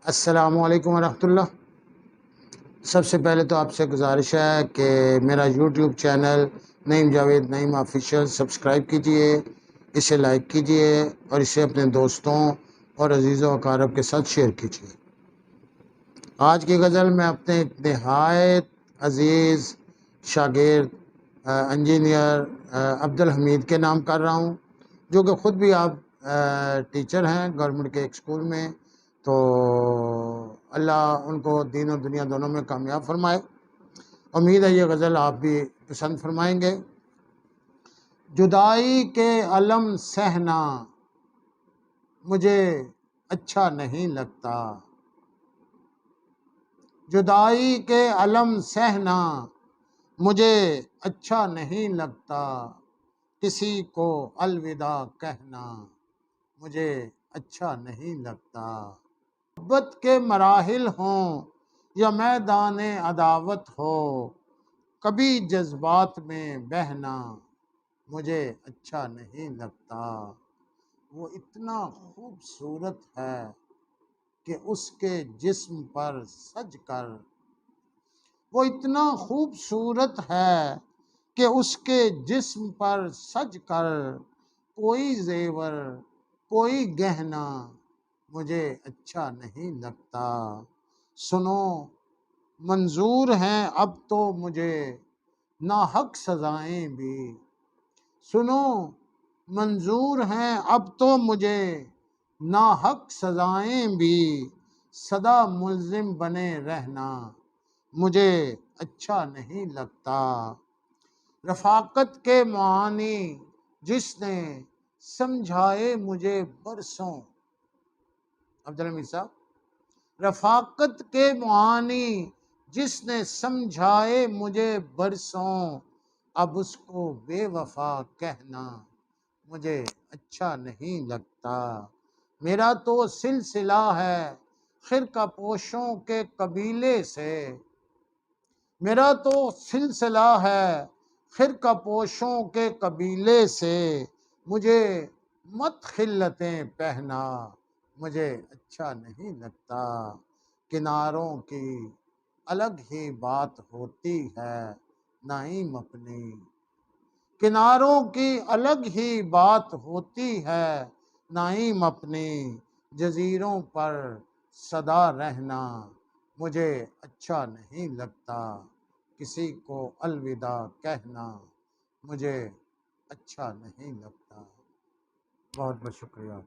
السلام علیکم ورحمۃ اللہ۔ سب سے پہلے تو آپ سے گزارش ہے کہ میرا یوٹیوب چینل نعیم جاوید نعیم آفیشیل سبسکرائب کیجئے، اسے لائک کیجئے اور اسے اپنے دوستوں اور عزیز و اقارب کے ساتھ شیئر کیجئے۔ آج کی غزل میں اپنے ایک نہایت عزیز شاگرد انجینئر عبدالحمید کے نام کر رہا ہوں، جو کہ خود بھی آپ ٹیچر ہیں گورنمنٹ کے ایک اسکول میں۔ تو اللہ ان کو دین اور دنیا دونوں میں کامیاب فرمائے۔ امید ہے یہ غزل آپ بھی پسند فرمائیں گے۔ جدائی کے الم سہنا مجھے اچھا نہیں لگتا، جدائی کے الم سہنا مجھے اچھا نہیں لگتا، کسی کو الوداع کہنا مجھے اچھا نہیں لگتا۔ محبت کے مراحل ہوں یا میدان عداوت ہو، کبھی جذبات میں بہنا مجھے اچھا نہیں لگتا۔ وہ اتنا خوبصورت ہے کہ اس کے جسم پر سج کر، وہ اتنا خوبصورت ہے کہ اس کے جسم پر سج کر، کوئی زیور کوئی گہنا مجھے اچھا نہیں لگتا۔ سنو منظور ہیں اب تو مجھے ناحق سزائیں بھی، سنو منظور ہیں اب تو مجھے ناحق سزائیں بھی، سدا ملزم بنے رہنا مجھے اچھا نہیں لگتا۔ رفاقت کے معانی جس نے سمجھائے مجھے برسوں، عبدالحمید صاحب، رفاقت کے معانی جس نے سمجھائے مجھے برسوں، اب اس کو بے وفا کہنا مجھے اچھا نہیں لگتا۔ میرا تو سلسلہ ہے خرقہ پوشوں کے قبیلے سے، میرا تو سلسلہ ہے خرقہ پوشوں کے قبیلے سے، مجھے مت خلتیں پہنا مجھے اچھا نہیں لگتا۔ کناروں کی الگ ہی بات ہوتی ہے نعیم اپنی، کناروں کی الگ ہی بات ہوتی ہے نعیم اپنی، جزیروں پر سدا رہنا مجھے اچھا نہیں لگتا، کسی کو الوداع کہنا مجھے اچھا نہیں لگتا۔ بہت بہت شکریہ۔